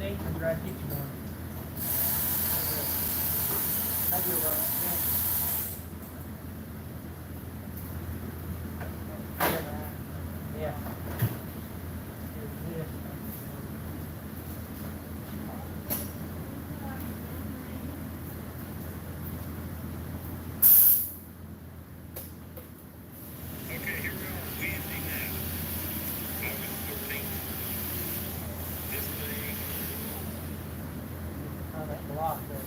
extensions right at you one. I do a yeah. Block there.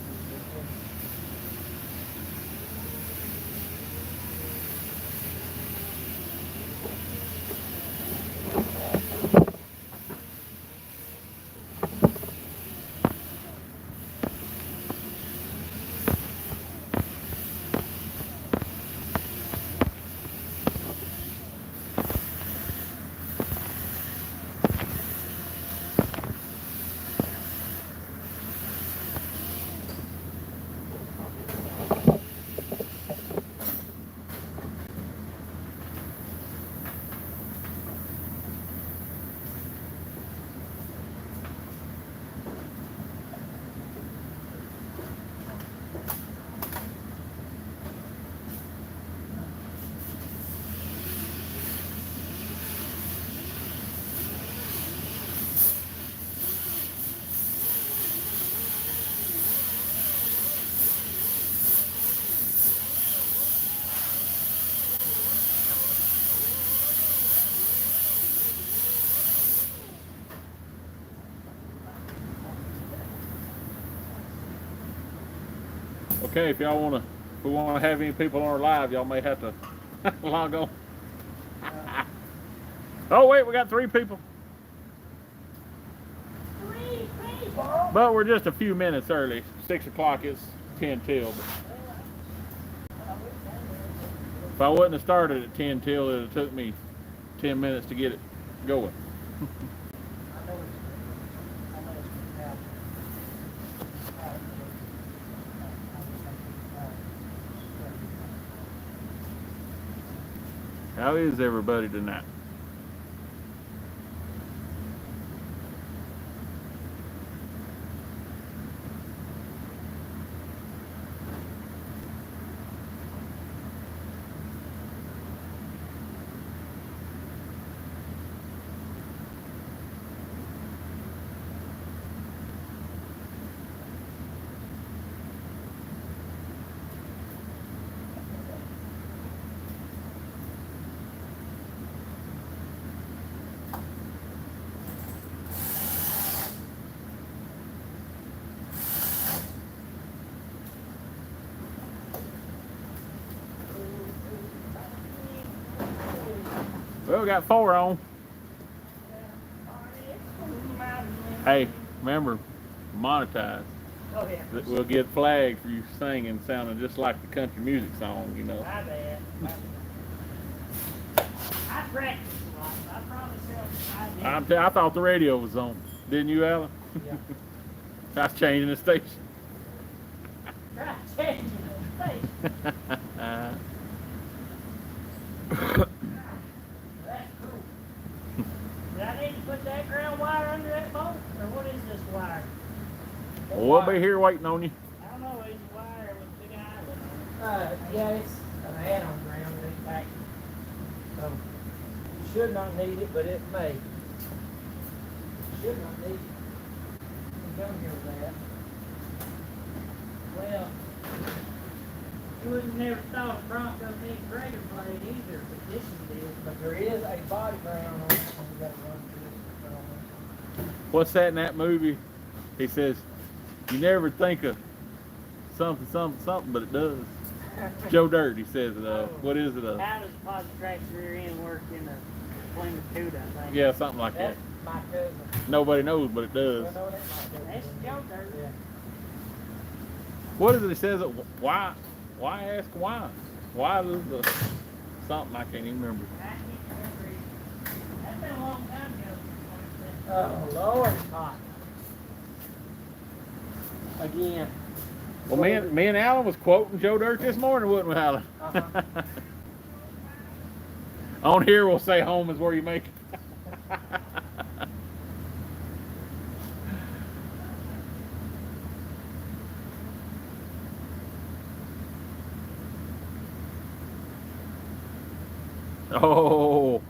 Okay, if y'all want to, if we want to have any people on our live, y'all may have to log on. Oh wait, we got 3 people. 3 people. But we're just a few minutes early. 6 o'clock is 10 till. But if I wouldn't have started at 10 till, it would have took me 10 minutes to get it going. How is everybody tonight? Well, we got 4 on. Hey, remember, monetize. Oh, yeah. We'll get flagged for you singing, sounding just like the country music song, you know. My bad. I practice a lot. I promise you, I thought the radio was on. Didn't you, Alan? Yeah. I was changing the station. Try changing the station. That's cool. Did I need to put that ground wire under that bolt? Or what is this wire? Well, we'll be here waiting on you. I don't know, it's a wire with a big island on it. Yeah, it's an add-on ground that it's back. So, you should not need it, but it may. You should not need it. You come here with that. Well, you would have never thought a Bronco needs greater blade either, but this one did. But there is a body ground on it, and we got to run through this. What's that in that movie? He says, you never think of something, but it does. Joe Dirt, he says it. What is it? How does a positive track rear end work in a Plymouth Coupe, I think? Yeah, something like That's that. my cousin. Nobody knows, but it does. Well, no, that's my cousin. That's Joe Dirt. Yeah. What is it? He says, why ask why? Why is the something I can't even remember. I can't remember either. That's been a long time ago. Oh, Lord, it's hot. Again. Well, me and Alan was quoting Joe Dirt this morning, wasn't we, Alan? Uh-huh. On here, we'll say home is where you make it. Oh,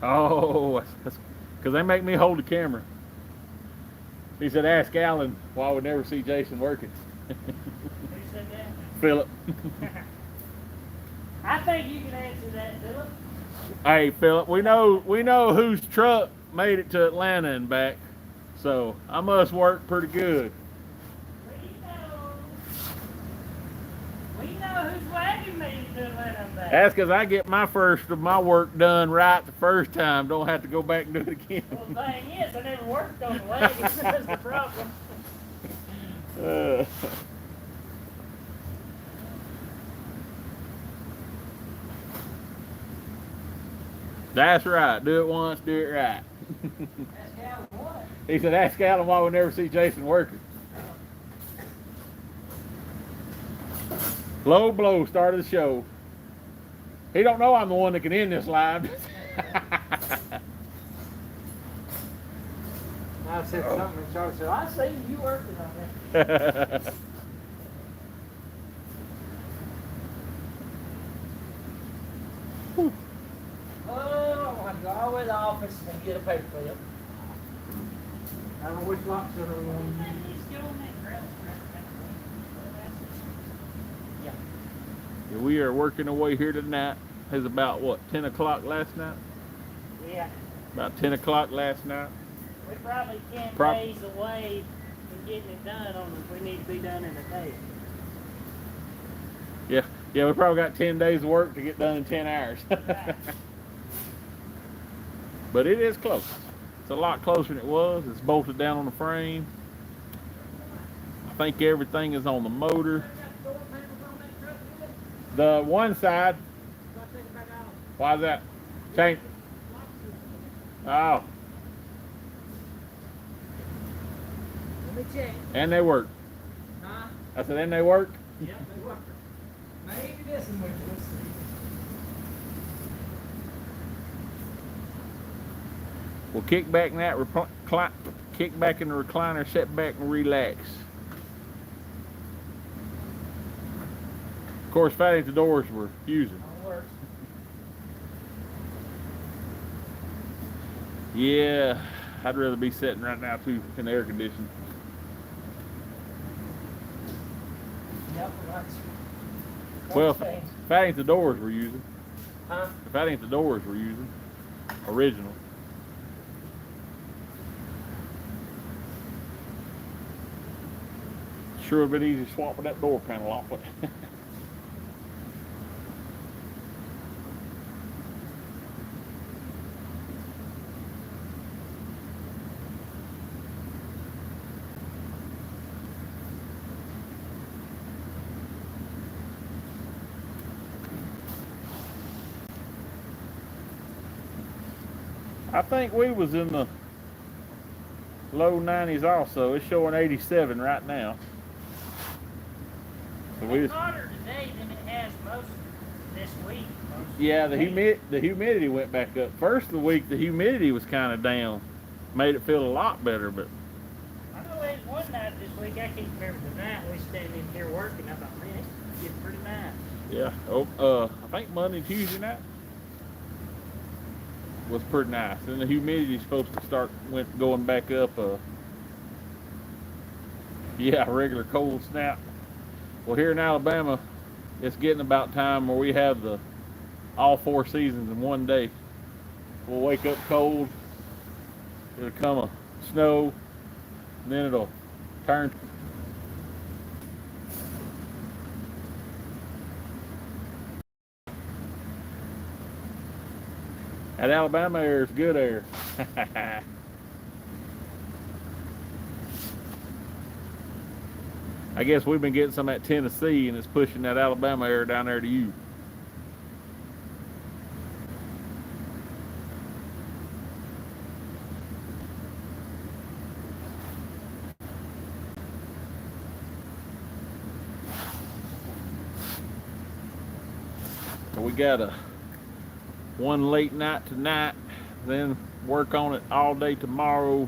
oh, that's because they make me hold the camera. He said, ask Alan why we never see Jason working. Who said that? Philip. I think you can answer that, Philip. Hey, Philip, we know whose truck made it to Atlanta and back, so I must work pretty good. We know whose wagon made it to Atlanta and back. That's because I get my first of my work done right the first time. Don't have to go back and do it again. Well, the thing is, I never worked on the wagon. That's the problem. That's right. Do it once, do it right. Ask Alan what? He said, ask Alan why we never see Jason working. Low blow started the show. He don't know I'm the one that can end this live. I said something and Charlie said, I see you working on that. Oh, I go to the office and get a paper clip. I don't know which locks are on. Yeah. We are working away here tonight. It's about what, 10 o'clock last night? Yeah. About 10 o'clock last night. We're probably 10 days away from getting it done on if we need to be done in a day. Yeah, we probably got 10 days of work to get done in 10 hours. Right. But it is close. It's a lot closer than it was. It's bolted down on the frame. I think everything is on the motor. The one side. Why is that? Change. Oh. Let me check. And they work. Huh? I said, and they work? Yep, they work. Maybe this one with you. We'll kick back in that kick back in the recliner, sit back and relax. Of course, that ain't the doors we're using. Yeah, I'd rather be sitting right now too in the air conditioning. Yep, that's. Well, if that ain't the doors we're using. Huh? If that ain't the doors we're using, original. Sure would have been easy swapping that door panel off it. I think we was in the low 90s also. It's showing 87 right now. So It's hotter today than it has most this week. Yeah, the humidity went back up. First of the week, the humidity was kind of down. Made it feel a lot better, but I know there's one night this week, I can't remember the night, we standing in here working. I thought, man, it's getting pretty nice. yeah. I think Monday and Tuesday night was pretty nice. And the humidity's supposed to start going back up. Yeah, regular cold snap. Well, here in Alabama, it's getting about time where we have all 4 seasons in one day. We'll wake up cold, it'll come a snow, and then it'll turn. That Alabama air is good air. I guess we've been getting some at Tennessee, and it's pushing that Alabama air down there to you. So we got one late night tonight, then work on it all day tomorrow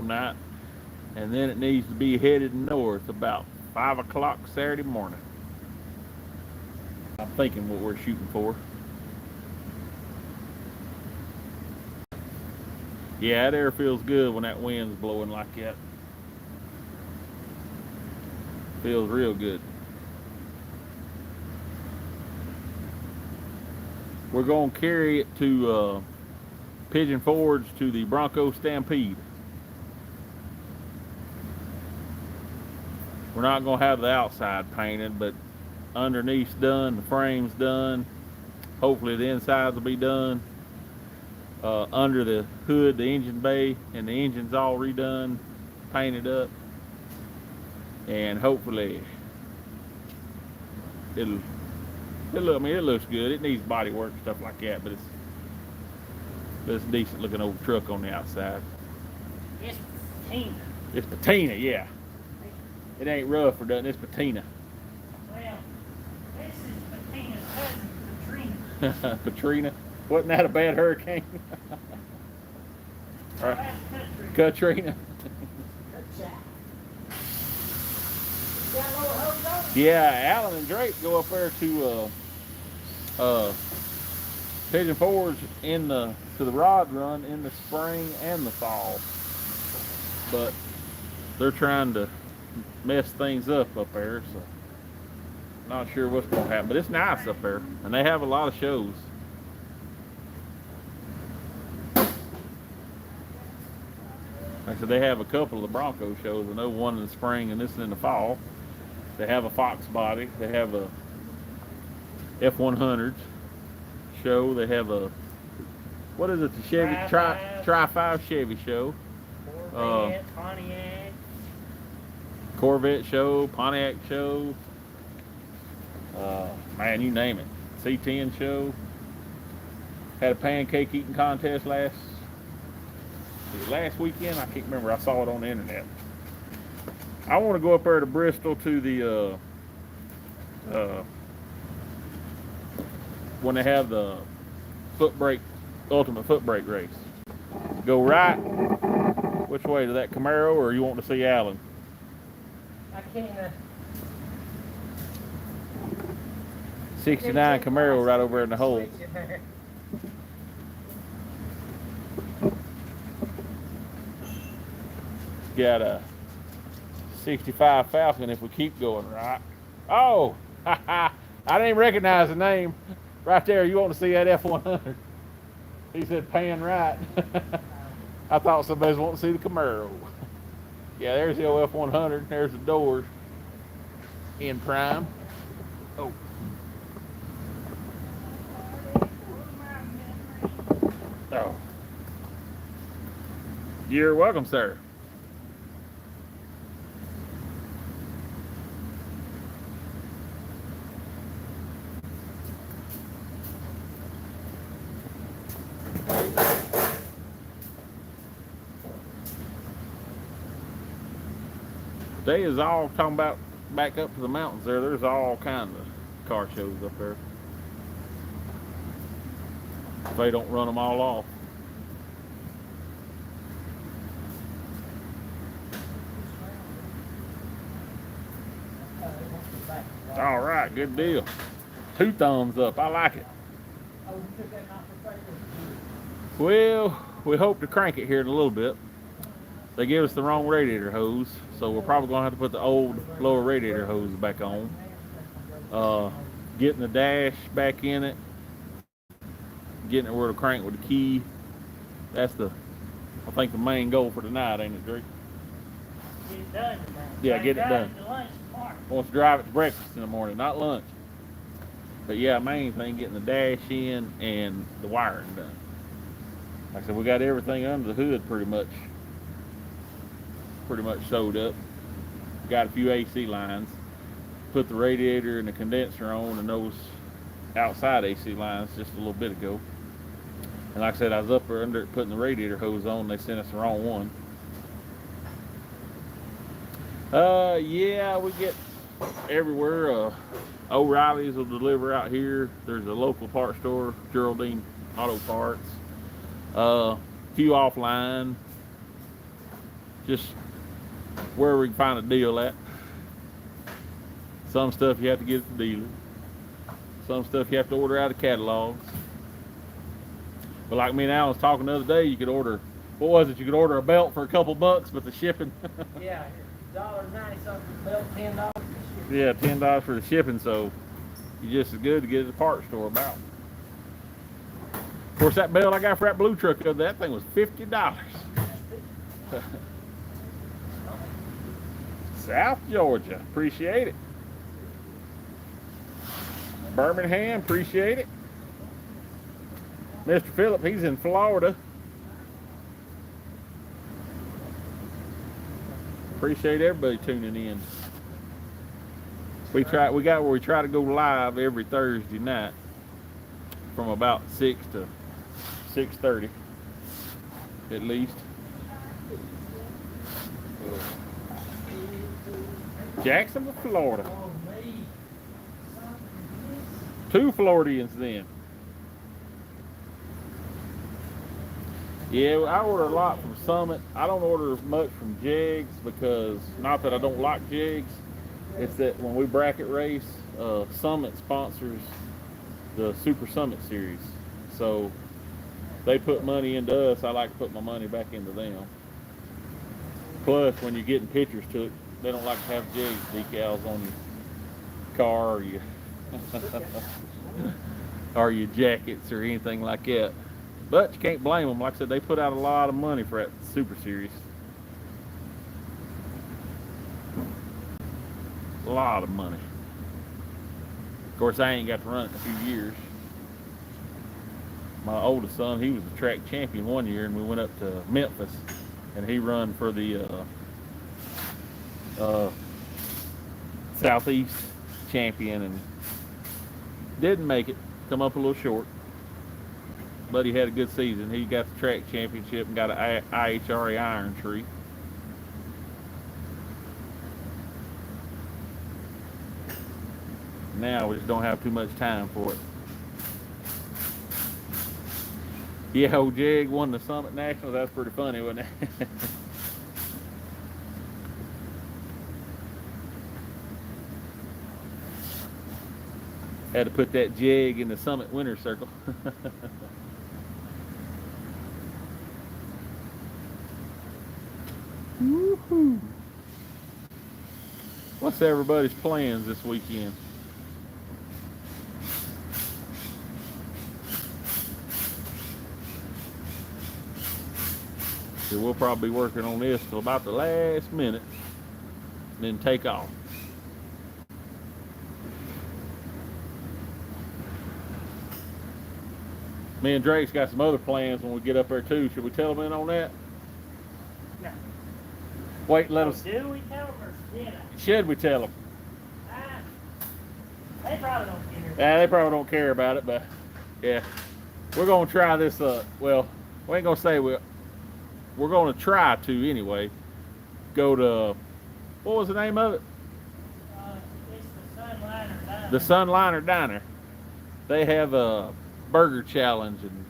night, and then it needs to be headed north about 5 o'clock Saturday morning. I'm thinking what we're shooting for. Yeah, that air feels good when that wind's blowing like that. Feels real good. We're going to carry it to Pigeon Forge to the Bronco Stampede. We're not going to have the outside painted, but underneath's done, the frame's done. Hopefully the insides will be done. Under the hood, the engine bay, and the engine's all redone, painted up. And hopefully it'll look, I mean, it looks good. It needs body work and stuff like that, but it's a decent looking old truck on the outside. It's patina. It's patina, yeah. It ain't rough or nothing, it's patina. Well, this is patina's cousin, Katrina. Katrina? Wasn't that a bad hurricane? Right. Katrina. Yeah, Alan and Drake go up there to Pigeon Forge to the rod run in the spring and the fall, but they're trying to mess things up there, so not sure what's going to happen. But it's nice up there, and they have a lot of shows. Like I said, they have a couple of the Bronco shows. I know one in the spring and this in the fall. They have a Fox body. They have a F100 show. They have a, what is it, the Chevy Tri-5 Chevy show. Corvette, Pontiac. Corvette show, Pontiac show. Man, you name it. C10 show. Had a pancake eating contest last weekend. I can't remember. I saw it on the internet. I want to go up there to Bristol to the when they have the ultimate foot brake race. Go right. Which way, to that Camaro, or you want to see Alan? I can't. 69 Camaro right over there in the hole. Got a 65 Falcon if we keep going right. Oh, I didn't even recognize the name. Right there, you want to see that F100. He said pan right. I thought somebody was wanting to see the Camaro. Yeah, there's the old F100. There's the doors in prime. Oh. Oh. You're welcome, sir. Today is all talking about back up to the mountains there. There's all kinds of car shows up there. If they don't run them all off. All right, good deal. 2 thumbs up. I like it. Well, we hope to crank it here in a little bit. They gave us the wrong radiator hose, so we're probably going to have to put the old lower radiator hose back on. Getting the dash back in it, getting it where to crank with the key. That's I think, the main goal for tonight, ain't it, Drake? Get it done. Yeah, get it done. Wants to drive it to breakfast in the morning, not lunch. But yeah, main thing, getting the dash in and the wiring done. Like I said, we got everything under the hood pretty much sewed up. Got a few AC lines. Put the radiator and the condenser on and those outside AC lines just a little bit ago. And like I said, I was up there under putting the radiator hose on. They sent us the wrong one. Yeah, we get everywhere. O'Reilly's will deliver out here. There's a local parts store, Geraldine Auto Parts. Few offline. Just where we can find a deal at. Some stuff you have to get at the dealer. Some stuff you have to order out of catalogs. But like me and Al was talking the other day, you could order what was it? You could order a belt for a couple bucks, but the shipping. Yeah, $1.90 something for the belt, $10 for the shipping. Yeah, $10 for the shipping. So you just as good to get it at the parts store about. Of course, that belt I got for that blue truck, that thing was $50. South Georgia, appreciate it. Birmingham, appreciate it. Mr. Phillip, he's in Florida. Appreciate everybody tuning in. We try to go live every Thursday night from about 6 to 6:30 at least. Jacksonville, Florida. 2 Floridians then. Yeah, I order a lot from Summit. I don't order much from Jegs because, not that I don't like Jegs, it's that when we bracket race, Summit sponsors the Super Summit Series. So they put money into us. I like to put my money back into them. Plus, when you're getting pictures took, they don't like to have Jegs decals on your car or your or your jackets or anything like that. But you can't blame them. Like I said, they put out a lot of money for that Super Series. A lot of money. Of course, I ain't got to run it in a few years. My oldest son, he was a track champion one year, and we went up to Memphis, and he run for the Southeast champion, and didn't make it. Come up a little short. But he had a good season. He got the track championship and got an IHRA Iron Tree. Now we just don't have too much time for it. Yeah, old Jeg won the Summit Nationals. That's pretty funny, wasn't it? Had to put that Jeg in the Summit winner's circle. Woohoo! What's everybody's plans this weekend? So we'll probably be working on this till about the last minute, and then take off. Me and Drake's got some other plans when we get up there too. Should we tell them in on that? No. Wait, let us. Do we tell them or did I? Should we tell them? They probably don't care. Yeah, they probably don't care about it, but yeah, we're gonna try this. Well, we ain't gonna say we're gonna try to anyway. Go to, what was the name of it? It's the Sunliner Diner. The Sunliner Diner. They have a burger challenge, and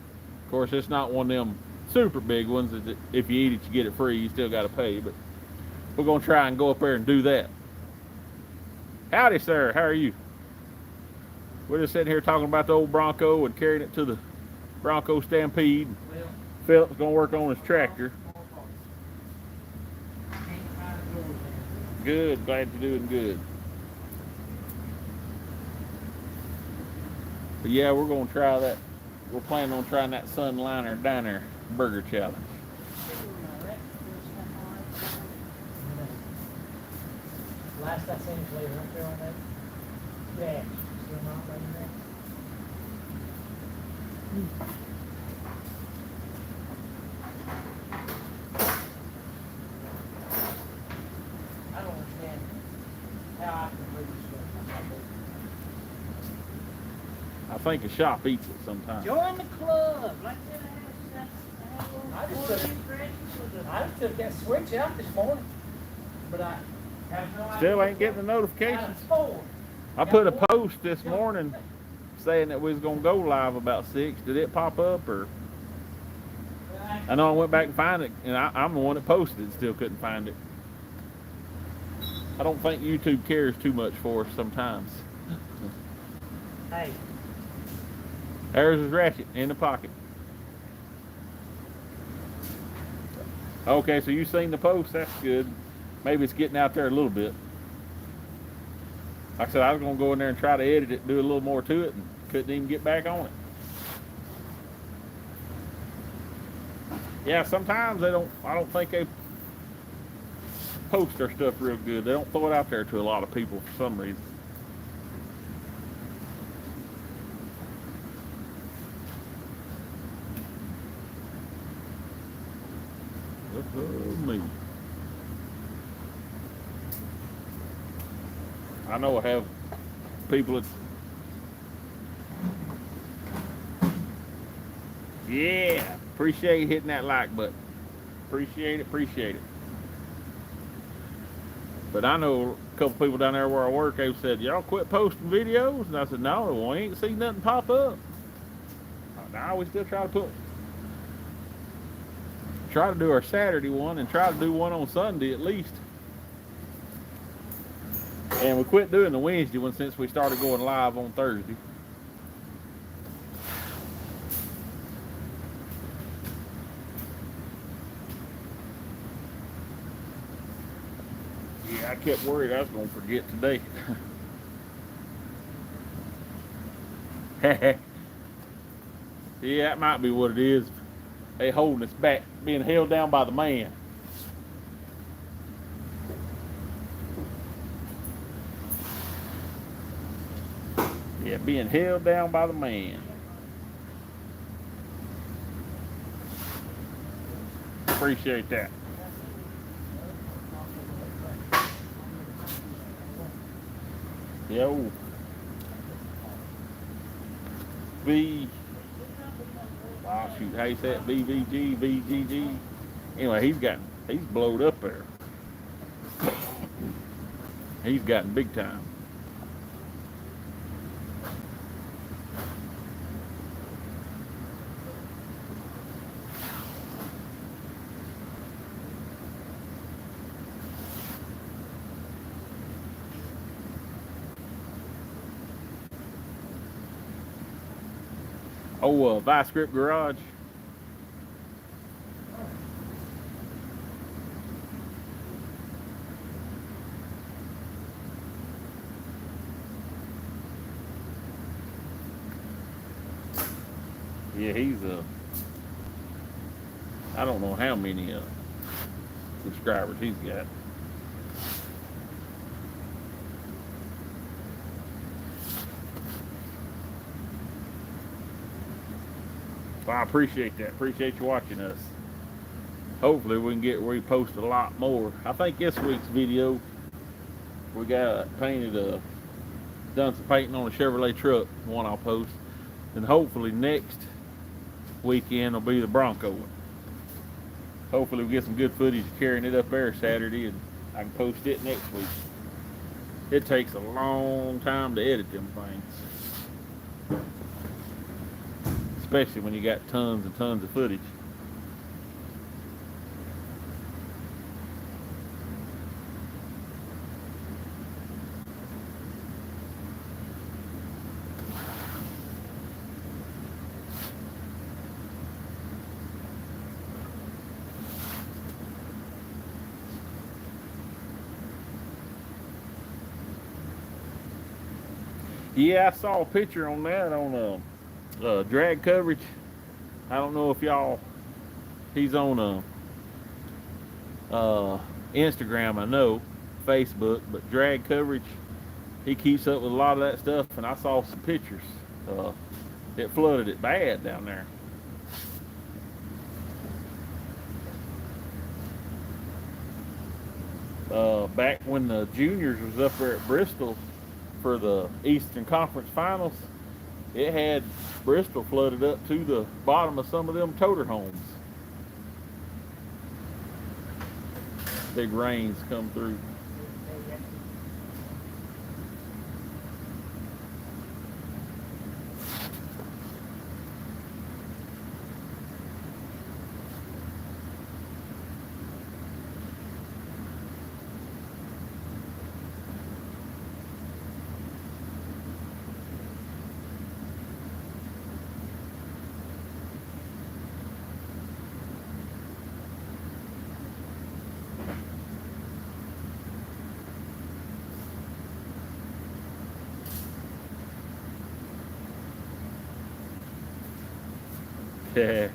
of course it's not one of them super big ones that if you eat it you get it free. You still got to pay, but we're gonna try and go up there and do that. Howdy, sir. How are you? We're just sitting here talking about the old Bronco and carrying it to the Bronco Stampede. Well, Philip's gonna work on his tractor. Good. Glad you're doing good. But yeah, we're gonna try that. We're planning on trying that Sunliner Diner burger challenge. last I seen it later up there on that dash. Still not right there. I don't understand how I can believe this stuff. I think a shop eats it sometimes. Join the club. Like I just took that switch out this morning, but I have no idea. Still ain't getting the notifications. Four. I put a post this morning saying that we was gonna go live about 6. Did it pop up, or? I know I went back and found it, and I'm the one that posted it. Still couldn't find it. I don't think YouTube cares too much for us sometimes. Hey. There's his ratchet in the pocket. Okay, so you seen the post. That's good. Maybe it's getting out there a little bit. Like I said, I was gonna go in there and try to edit it, do a little more to it, and couldn't even get back on it. Yeah, sometimes they don't. I don't think they post their stuff real good. They don't throw it out there to a lot of people for some reason. Me. I know I have people that. Yeah, appreciate hitting that like button. Appreciate it, appreciate it. But I know a couple people down there where I work, they've said, y'all quit posting videos? And I said, no, we ain't seen nothing pop up. Now we still try to do our Saturday one and try to do one on Sunday at least. And we quit doing the Wednesday one since we started going live on Thursday. Yeah, I kept worried I was going to forget today. Yeah, that might be what it is. They holding us back, being held down by the man. Yeah, being held down by the man. Appreciate that. Yo. Oh shoot, how you say it? BVG, VGG. Anyway, he's blowed up there. He's gotten big time. Oh, Vice Grip Garage. Yeah, he's I don't know how many subscribers he's got. Well, I appreciate that. Appreciate you watching us. Hopefully we can repost a lot more. I think this week's video we got painted done some painting on a Chevrolet truck, one I'll post. And hopefully next weekend will be the Bronco one. Hopefully we get some good footage carrying it up there Saturday and I can post it next week. It takes a long time to edit them things. Especially when you got tons and tons of footage. Yeah, I saw a picture on that on drag coverage. I don't know if y'all, he's on Instagram, I know, Facebook, but drag coverage, he keeps up with a lot of that stuff, and I saw some pictures. It flooded it bad down there. Back when the juniors was up there at Bristol for the Eastern Conference Finals, it had Bristol flooded up to the bottom of some of them toter homes. Big rains come through. Yeah.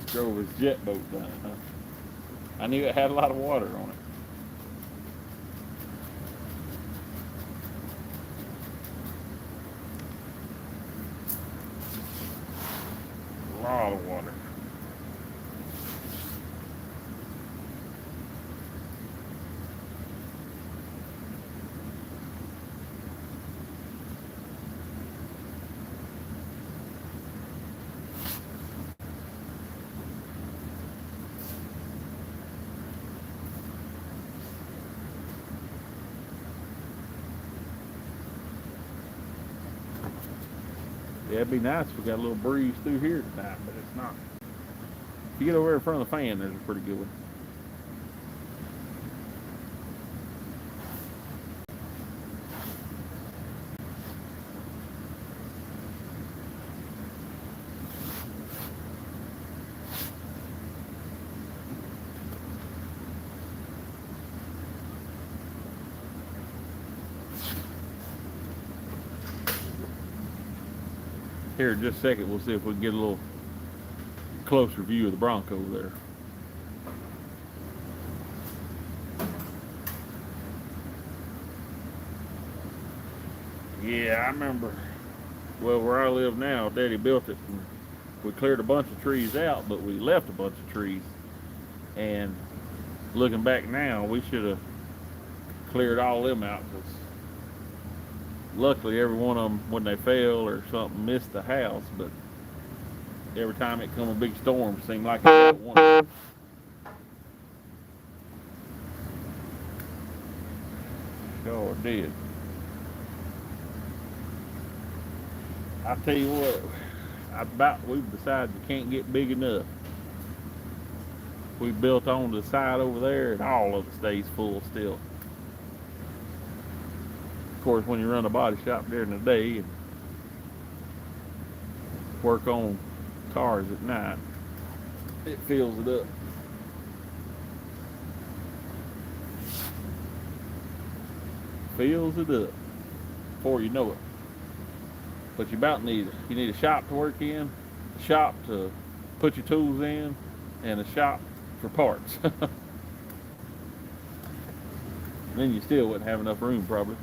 Drove his jet boat down, huh? I knew it had a lot of water on it. A lot of water. Yeah, it'd be nice if we got a little breeze through here tonight, but it's not. If you get over there in front of the fan, there's a pretty good one. Here in just a second, we'll see if we can get a little closer view of the Bronco there. Yeah, I remember, well, where I live now, Daddy built it, and we cleared a bunch of trees out, but we left a bunch of trees. And looking back now, we should have cleared all them out, because luckily every one of them, when they fell or something, missed the house, but every time it come a big storm, it seemed like it got one. Sure did. I tell you what, we've decided we can't get big enough. We built on the side over there, and all of it stays full still. Of course, when you run a body shop during the day and work on cars at night, it fills it up. Fills it up before you know it. But you about need it. You need a shop to work in, a shop to put your tools in, and a shop for parts. Then you still wouldn't have enough room probably.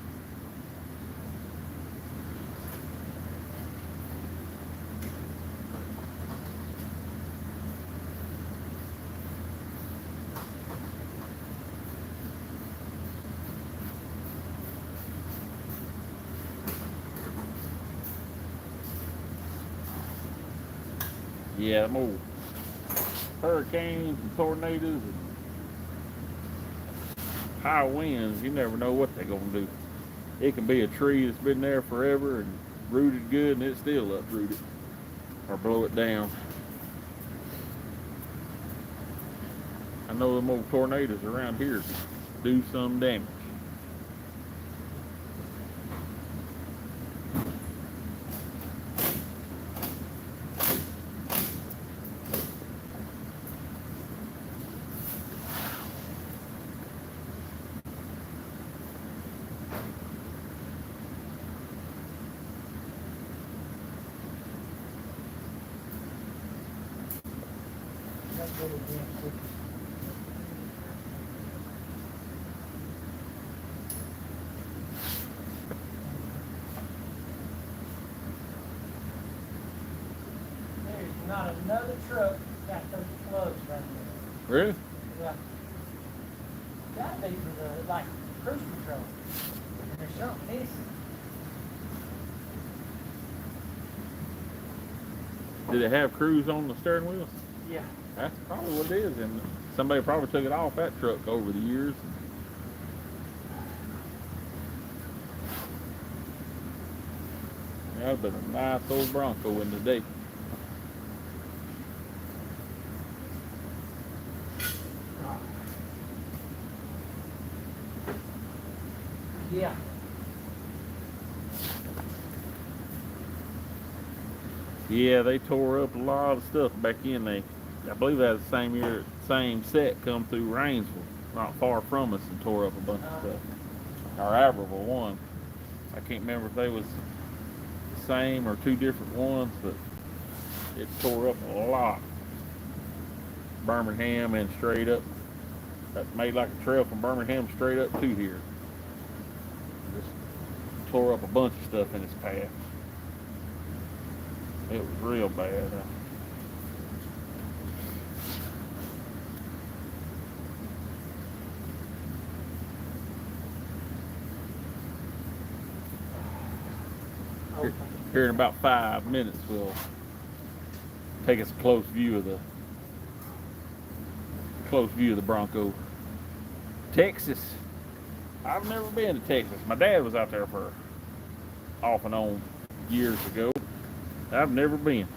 Yeah, them old hurricanes and tornadoes and high winds, you never know what they're going to do. It can be a tree that's been there forever and rooted good, and it's still uprooted or blow it down. I know them old tornadoes around here do some damage. There's not another truck got those plugs right there. Really? Yeah. Gotta be for the, like, cruise control. And there's something missing. Did it have cruise on the steering wheels? Yeah. That's probably what it is, and somebody probably took it off that truck over the years. That would have been a nice old Bronco in the day. Yeah. Yeah, they tore up a lot of stuff back in there. I believe that was the same year, same set come through Rainsville, not far from us, and tore up a bunch of stuff. Our Aberville one. I can't remember if they was the same or two different ones, but It tore up a lot. Birmingham and straight up. That made like a trail from Birmingham straight up to here. Just tore up a bunch of stuff in its path. It was real bad. Here in about 5 minutes, we'll take us a close view of the Bronco. Texas. I've never been to Texas. My dad was out there for off and on years ago. I've never been.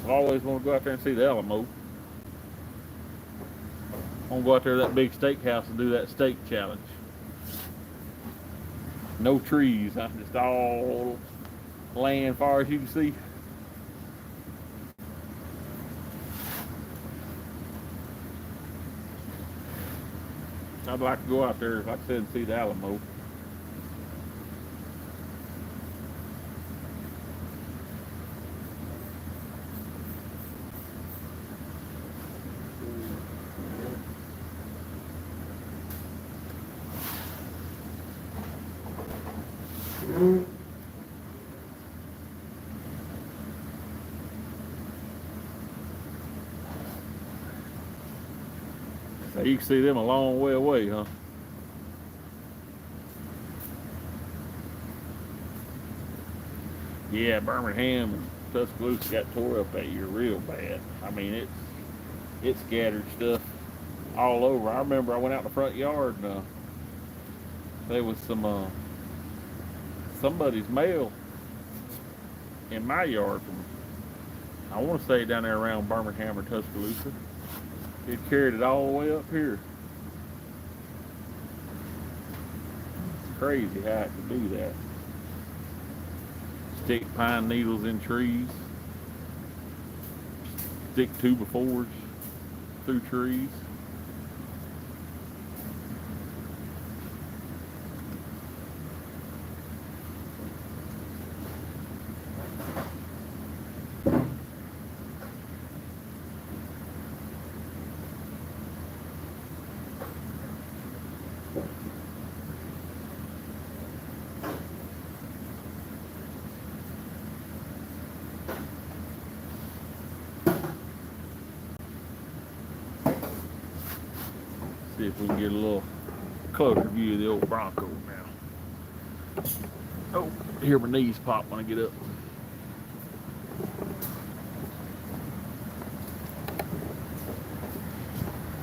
I always want to go out there and see the Alamo. I want to go out there to that big steakhouse and do that steak challenge. No trees, huh? Just all land far as you can see. I'd like to go out there, like I said, and see the Alamo. So you can see them a long way away, huh? Yeah, Birmingham and Tuscaloosa got tore up that year real bad. I mean, it scattered stuff all over. I remember I went out in the front yard and there was some somebody's mail in my yard from, I want to say down there around Birmingham or Tuscaloosa. It carried it all the way up here. It's crazy how it could do that. Stick pine needles in trees. Stick 2x4s through trees. See if we can get a little closer view of the old Bronco now. Oh, hear my knees pop when I get up.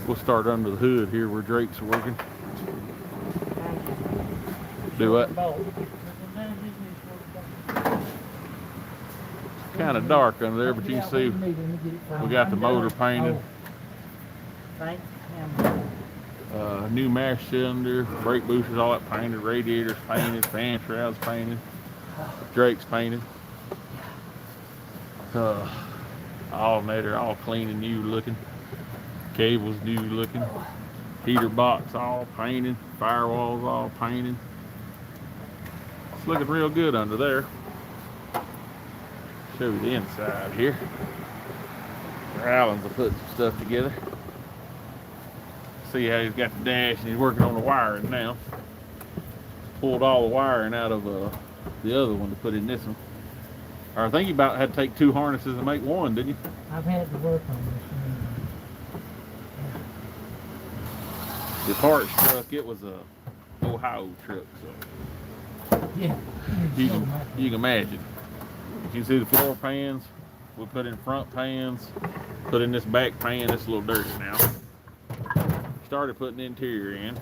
We'll start under the hood here where Drake's working. Do what? Kind of dark under there, but you can see we got the motor painted. New mash cylinder, brake boosters, all that painted, radiators painted, fan shrouds painted, Drake's painted. Alternator all clean and new looking. Cables new looking. Heater box all painted. Firewalls all painted. It's looking real good under there. Show you the inside here. Alan's will put some stuff together. See how he's got the dash and he's working on the wiring now. Pulled all the wiring out of the other one to put in this one. Or I think you about had to take 2 harnesses and make one, didn't you? I've had to work on this. The parts truck, it was a Ohio truck, so Yeah. you can imagine. You can see the floor pans. We put in front pans, put in this back pan. It's a little dirty now. Started putting the interior in.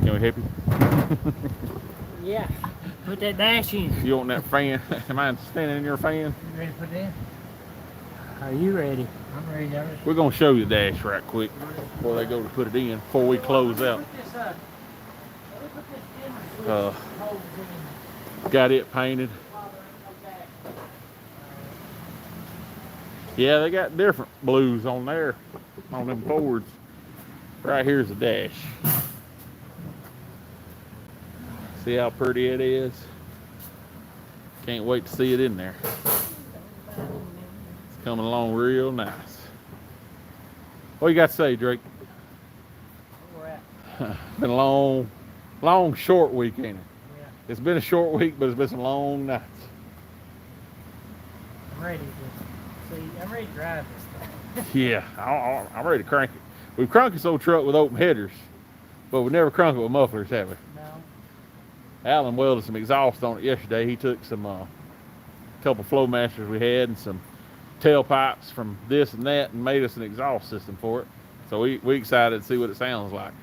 Can we help you? Yeah. Put that dash in. You want that fan? Am I standing in your fan? You ready to put it in? Are you ready? I'm ready. We're gonna show you the dash right quick before they go to put it in, before we close out. Got it painted. Yeah, they got different blues on there, on them Fords. Right here's the dash. See how pretty it is? Can't wait to see it in there. It's coming along real nice. What you got to say, Drake? Been a long, short week, ain't it? Yeah. It's been a short week, but it's been some long nights. I'm ready to drive this thing. Yeah, I'm ready to crank it. We've crunked this old truck with open headers, but we never crunked it with mufflers, have we? No. Alan welded some exhaust on it yesterday. He took some couple flow masters we had and some tailpipes from this and that and made us an exhaust system for it. So we excited to see what it sounds like.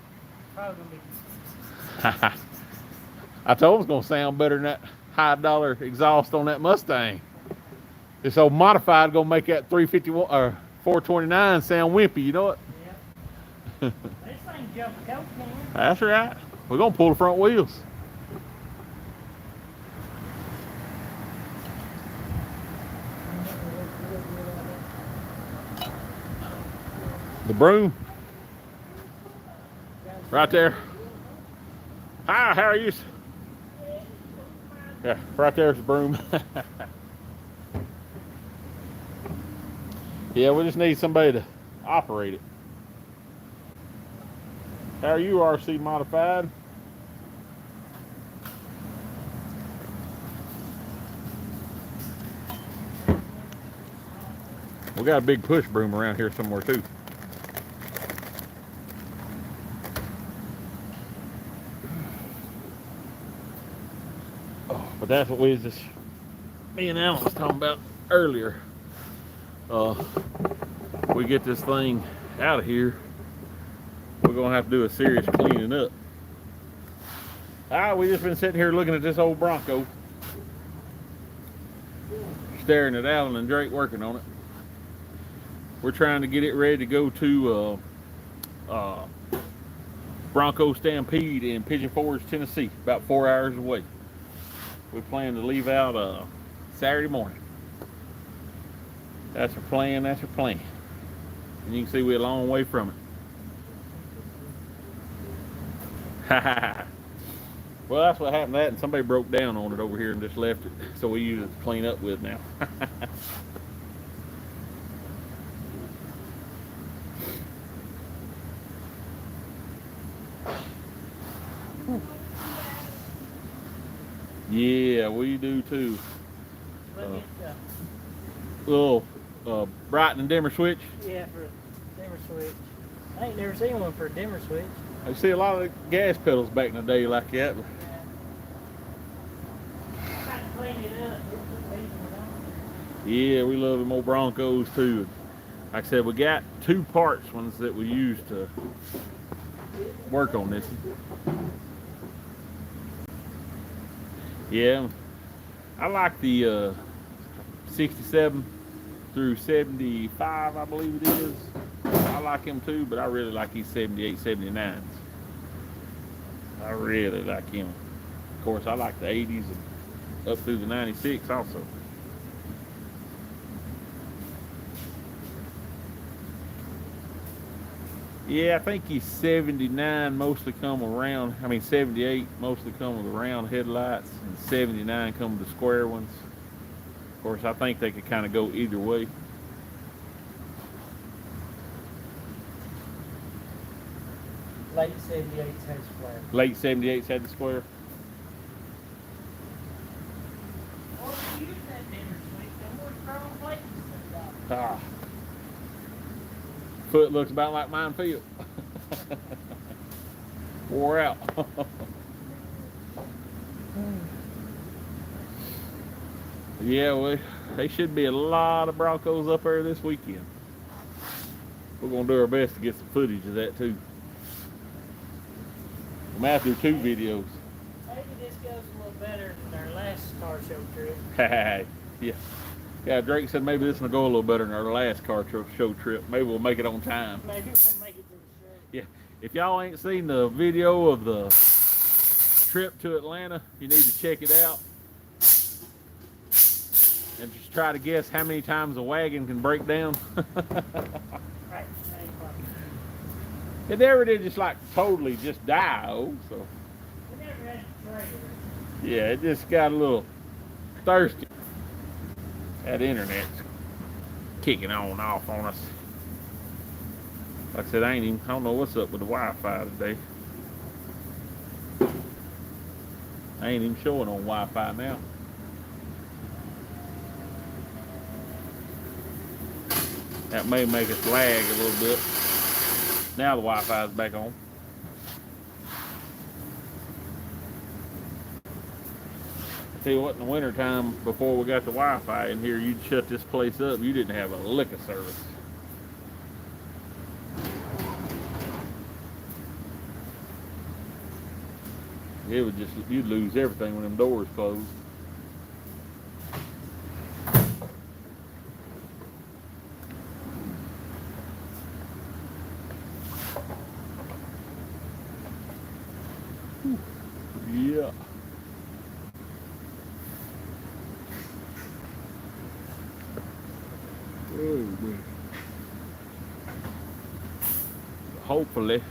Probably gonna be. I told him it's gonna sound better than that high dollar exhaust on that Mustang. This old modified gonna make that 351 or 429 sound wimpy, you know it? Yeah. This thing jump a coke can. That's right. We're gonna pull the front wheels. The broom. Right there. Hi, how are you? Yeah, right there's the broom. Yeah, we just need somebody to operate it. How are you, RC Modified? We got a big push broom around here somewhere too. But that's what me and Alan was talking about earlier. We get this thing out of here, we're gonna have to do a serious cleaning up. We just been sitting here looking at this old Bronco, staring at Alan and Drake working on it. We're trying to get it ready to go to Bronco Stampede in Pigeon Forge, Tennessee, about 4 hours away. We plan to leave out Saturday morning. That's our plan, that's our plan. And you can see we're a long way from it. Well, that's what happened to that, and somebody broke down on it over here and just left it. So we use it to clean up with now. Yeah, we do too. Little brighten and dimmer switch. Yeah, for a dimmer switch. I ain't never seen one for a dimmer switch. I see a lot of gas pedals back in the day like that. Yeah, we love them old Broncos too. Like I said, we got two parts ones that we use to work on this. Yeah, I like the 67 through 75, I believe it is. I like him too, but I really like these 78, 79s. I really like him. Of course, I like the 80s and up through the 96 also. Yeah, I think he's 79 mostly come around. 78 mostly come with round headlights, and 79 come with the square ones. Of course, I think they could kind of go either way. Late 78s had square. Late 78s had the square. Or you use that dimmer switch, and more strong plates and stuff. Foot looks about like mine feel. Wore out. Yeah, they should be a lot of Broncos up there this weekend. We're going to do our best to get some footage of that too. We might have to do 2 videos. Maybe this goes a little better than our last car show trip. Yeah. Yeah, Drake said maybe this will go a little better than our last car show trip. Maybe we'll make it on time. Maybe we'll make it to the show. Yeah. If y'all ain't seen the video of the trip to Atlanta, you need to check it out. And just try to guess how many times a wagon can break down. Right. It never did just like totally just die, so. We never had a trailer. Yeah, it just got a little thirsty. That internet's kicking on and off on us. Like I said, I don't know what's up with the Wi-Fi today. I ain't even showing on Wi-Fi now. That may make us lag a little bit. Now the Wi-Fi is back on. I tell you what, in the wintertime, before we got the Wi-Fi in here, you'd shut this place up. You didn't have a lick of service. It would just, you'd lose everything when them doors closed. Yeah. Oh, hopefully,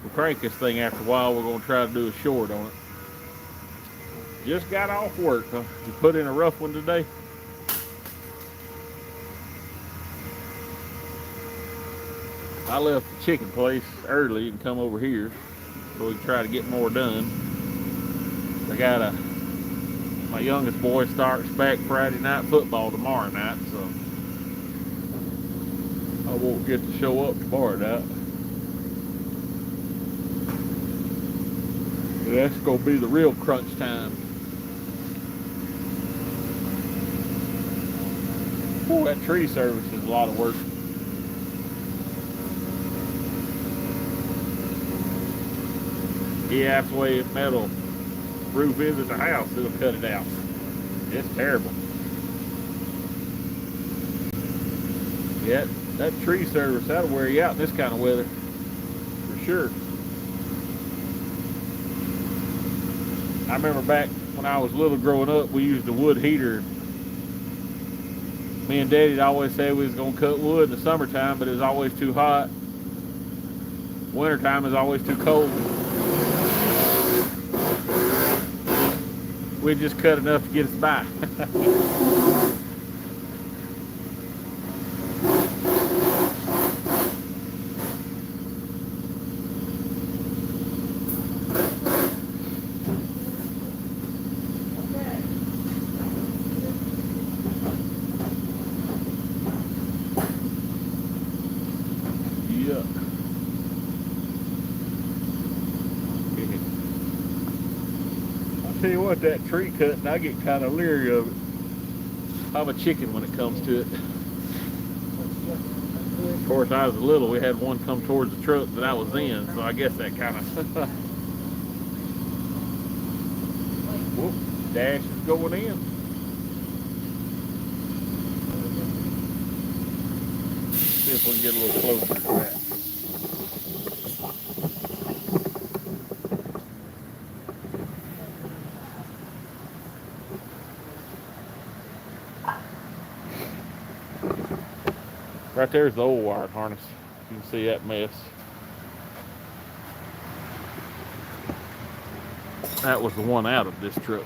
we'll crank this thing after a while. We're going to try to do a short on it. Just got off work, huh? You put in a rough one today? I left the chicken place early and come over here so we can try to get more done. I got my youngest boy starts back Friday night football tomorrow night, so I won't get to show up tomorrow night. But that's gonna be the real crunch time. Boy, that tree service is a lot of work. Yeah, that's the way metal roof is at the house. It'll cut it out. It's terrible. Yeah, that tree service, that'll wear you out in this kind of weather. For sure. I remember back when I was little growing up, we used a wood heater. Me and Daddy'd always say we was going to cut wood in the summertime, but it was always too hot. Wintertime is always too cold. We'd just cut enough to get us by. Tell you what, that tree cutting, I get kind of leery of it. I'm a chicken when it comes to it. Of course, I was little. We had one come towards the truck that I was in, so I guess that kind of. Whoop, dash is going in. See if we can get a little closer to that. Right there's the old wired harness. You can see that mess. That was the one out of this truck.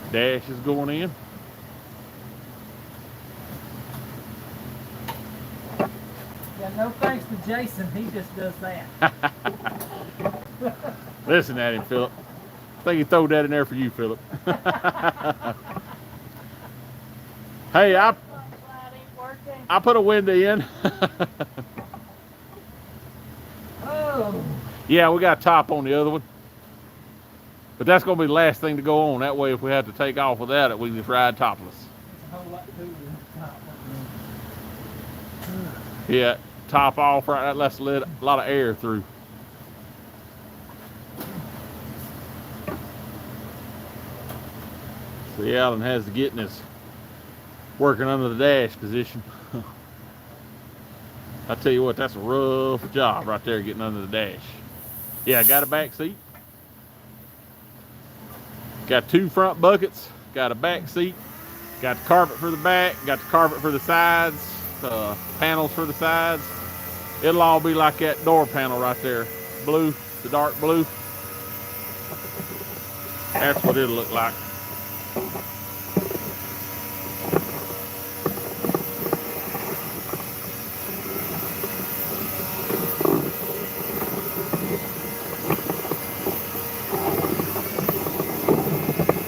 Dash is going in. Yeah, no thanks to Jason. He just does that. Listen at him, Philip. I think he threw that in there for you, Philip. Hey, I put a window in. Oh. Yeah, we got a top on the other one. But that's going to be the last thing to go on. That way, if we have to take off without it, we can just ride topless. There's a whole lot cooler than the top one. Yeah, top off, right? That lets a lot of air through. See, Alan has to get in his working under the dash position. I tell you what, that's a rough job right there, getting under the dash. Yeah, I got a back seat. Got 2 front buckets. Got a back seat. Got the carpet for the back. Got the carpet for the sides. Panels for the sides. It'll all be like that door panel right there. Blue, the dark blue. That's what it'll look like.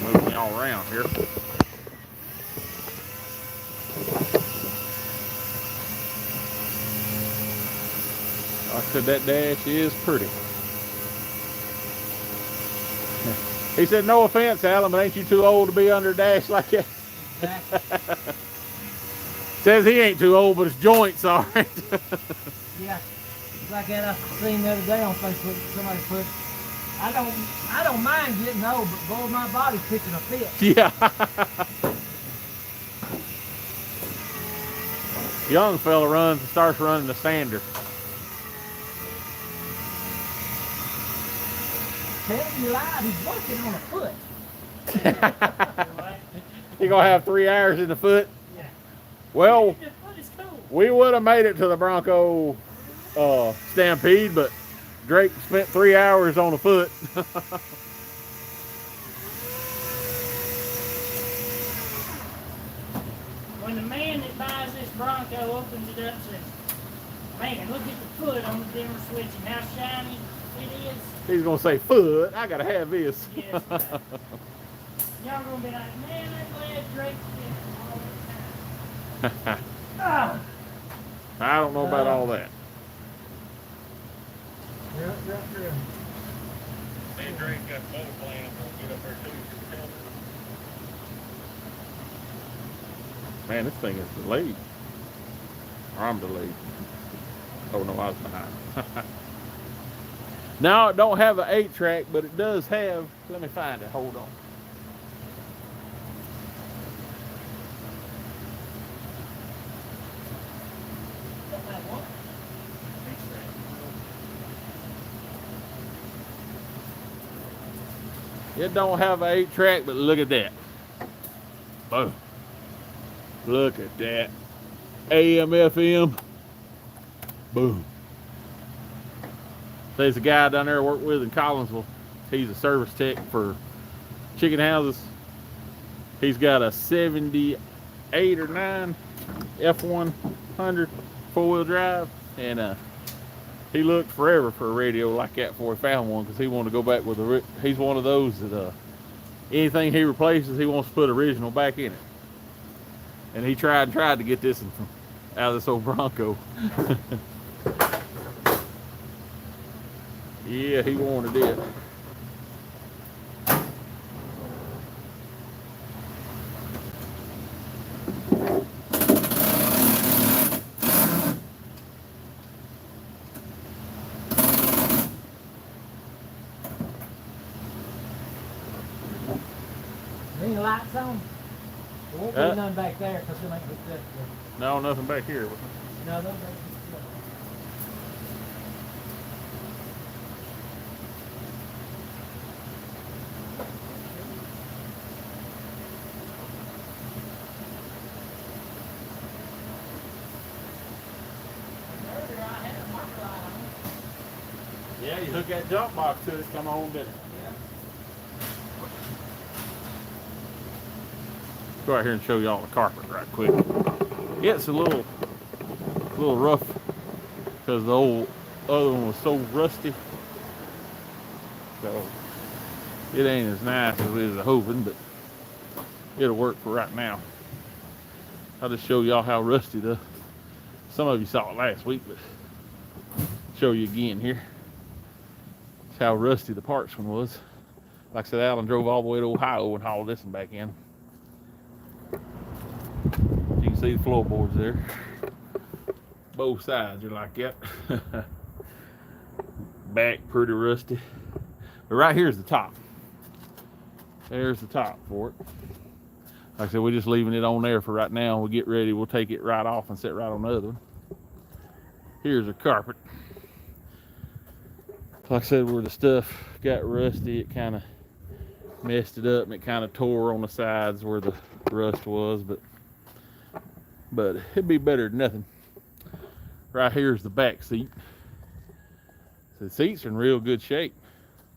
Moving y'all around here. Like I said, that dash is pretty. He said, no offense, Alan, but ain't you too old to be under a dash like that? Exactly. Says he ain't too old, but his joints are. Yeah. It's like that I seen the other day on Facebook. Somebody put, I don't mind getting old, but boy, my body's pitching a fit. Yeah. Young fella starts running the sander. Telling you lied, he's working on a foot. He gonna have 3 hours in the foot. Yeah. Well, The foot is cool. we would have made it to the Bronco Stampede, but Drake spent 3 hours on the foot. When the man that buys this Bronco opens it up and says, man, look at the foot on the dimmer switch and how shiny it is. He's gonna say, foot, I gotta have this. Yes. Y'all gonna be like, man, I'm glad Drake did it all the time. Ah. I don't know about all that. Yeah. Me and Drake got another plan. I'm gonna get up there too. Man, this thing is delayed. Or I'm delayed. Oh no, I was behind. Now it don't have an 8-track, but it does have, let me find it, hold on. It don't have an 8-track, but look at that. Boom. Look at that. AM, FM. Boom. There's a guy down there I work with in Collinsville. He's a service tech for chicken houses. He's got a 78 or 9 F100 4-wheel drive. And he looked forever for a radio like that before he found one, because he wanted to go back with a, he's one of those that anything he replaces, he wants to put original back in it. And he tried to get this one out of this old Bronco. Yeah, he wanted it. Any lights on? There won't be none back there because it ain't hooked up. No, nothing back here. No, no, no. Yeah, you hook that jump box to it, come on, didn't it? Go out here and show y'all the carpet right quick. Yeah, it's a little rough because the old other one was so rusty. So it ain't as nice as we was hoping, but it'll work for right now. I'll just show y'all how rusty some of you saw it last week, but show you again here. That's how rusty the parts one was. Like I said, Alan drove all the way to Ohio and hauled this one back in. You can see the floorboards there. Both sides are like that. Back pretty rusty. But right here's the top. There's the top for it. Like I said, we're just leaving it on there for right now. We'll get ready. We'll take it right off and set right on the other one. Here's our carpet. Like I said, where the stuff got rusty, it kind of messed it up and it kind of tore on the sides where the rust was, but it'd be better than nothing. Right here's the back seat. So the seats are in real good shape.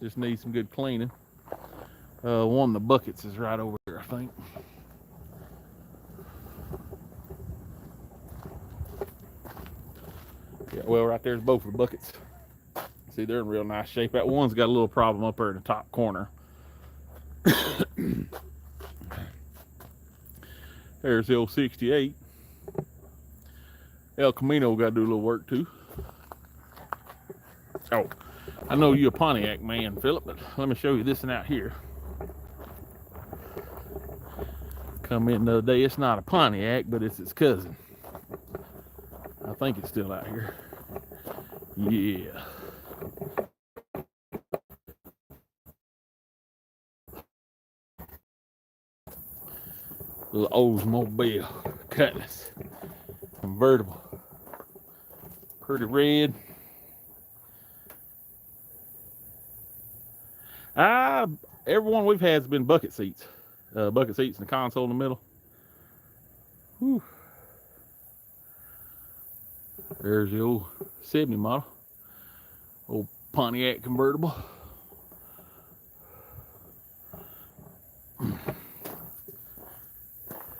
Just need some good cleaning. One of the buckets is right over here, I think. Yeah, well, right there's both of the buckets. See, they're in real nice shape. That one's got a little problem up there in the top corner. There's the old 68. El Camino got to do a little work too. Oh, I know you're a Pontiac man, Philip, but let me show you this one out here. Come in the other day. It's not a Pontiac, but it's its cousin. I think it's still out here. Yeah. Little Oldsmobile Cutlass convertible. Pretty red. Every one we've had has been bucket seats. Bucket seats and the console in the middle. Whew. There's the old 70 model. Old Pontiac convertible.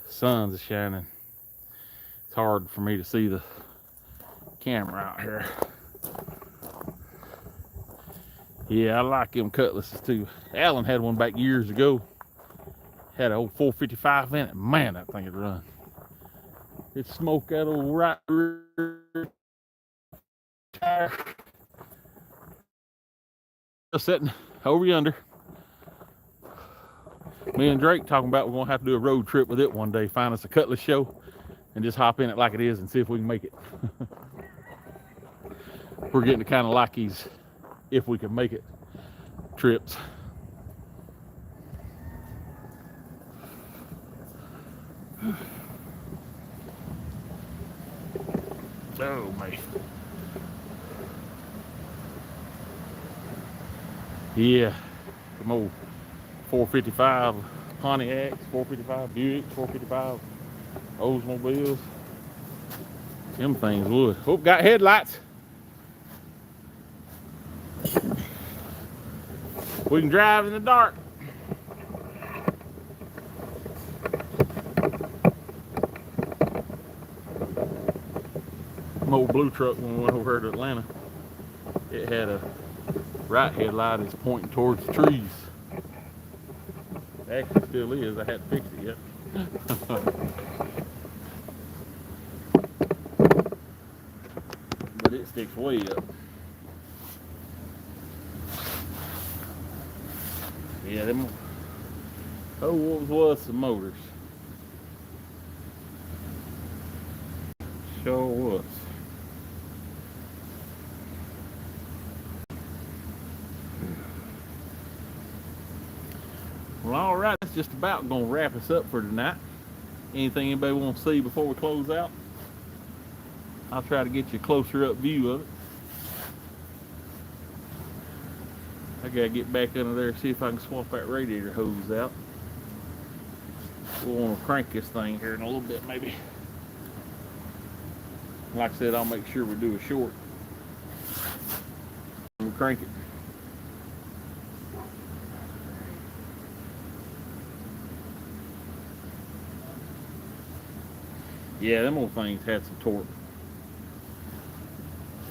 Sun's shining. It's hard for me to see the camera out here. Yeah, I like them Cutlasses too. Alan had one back years ago. Had an old 455 in it. Man, that thing would run. It smoked that old right rear tire. Just sitting over yonder. Me and Drake talking about we're gonna have to do a road trip with it one day. Find us a Cutlass show and just hop in it like it is and see if we can make it. We're getting to kind of like these if we can make it trips. Oh man. Yeah, some old 455 Pontiacs, 455 Buicks, 455 Oldsmobiles. Them things would. Oh, got headlights. We can drive in the dark. My old blue truck when we went over to Atlanta, it had a right headlight is pointing towards the trees. Actually still is. I hadn't fixed it yet. But it sticks way up. Yeah, them. Oh, what was some motors? Sure was. Well, all right, that's just about going to wrap us up for tonight. Anything anybody want to see before we close out? I'll try to get you a closer up view of it. I gotta get back under there and see if I can swap that radiator hose out. We'll want to crank this thing here in a little bit, maybe. Like I said, I'll make sure we do a short. We'll crank it. Yeah, them old things had some torque.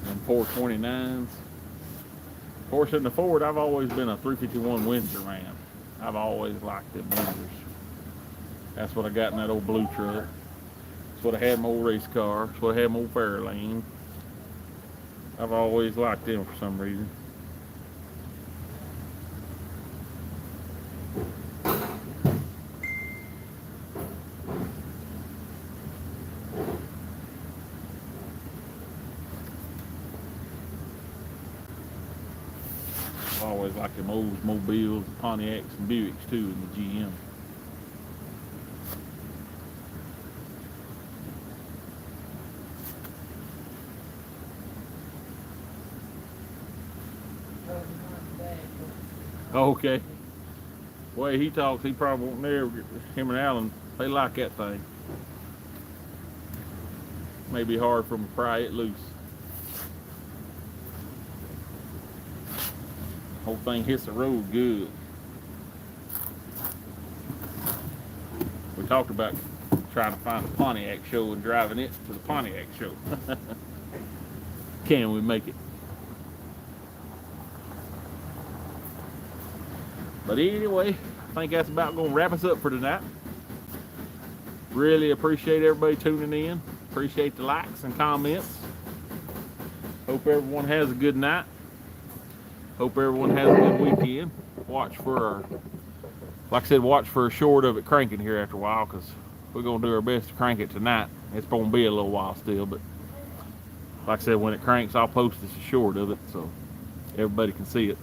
Them 429s. Of course, in the Ford, I've always been a 351 Windsor man. I've always liked them Windsors. That's what I got in that old blue truck. That's what I had in my old race car. That's what I had in my old Fairlane. I've always liked them for some reason. I've always liked them Oldsmobiles, Pontiacs, and Buicks too in the GM. Okay. Way he talks, he probably won't never get him and Alan. They like that thing. May be hard for them to pry it loose. Whole thing hits the road good. We talked about trying to find the Pontiac show and driving it to the Pontiac show. Can we make it? But anyway, I think that's about going to wrap us up for tonight. Really appreciate everybody tuning in. Appreciate the likes and comments. Hope everyone has a good night. Hope everyone has a good weekend. Watch for, like I said, watch for a short of it cranking here after a while, because we're going to do our best to crank it tonight. It's going to be a little while still, but like I said, when it cranks, I'll post this a short of it so everybody can see it.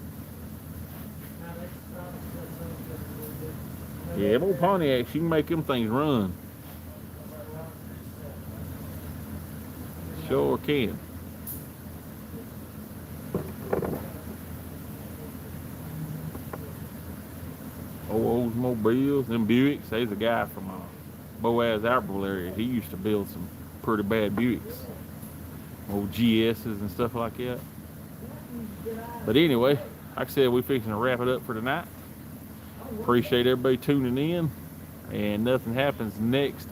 Yeah, them old Pontiacs, you can make them things run. Sure can. Old Oldsmobiles, them Buicks. There's a guy from Boaz, Albertville area. He used to build some pretty bad Buicks. Old GSs and stuff like that. But anyway, like I said, we're fixing to wrap it up for tonight. Appreciate everybody tuning in. And nothing happens next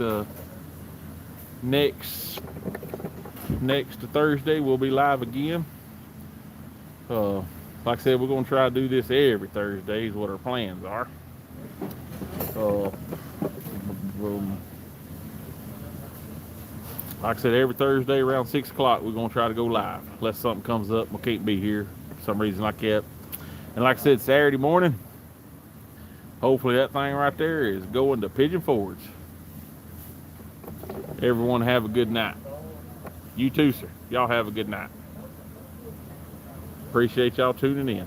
Thursday. We'll be live again. Like I said, we're going to try to do this every Thursday is what our plans are. Like I said, every Thursday around 6 o'clock, we're going to try to go live. Unless something comes up, we can't be here for some reason like that. And like I said, Saturday morning, hopefully that thing right there is going to Pigeon Forge. Everyone have a good night. You too, sir. Y'all have a good night. Appreciate y'all tuning in.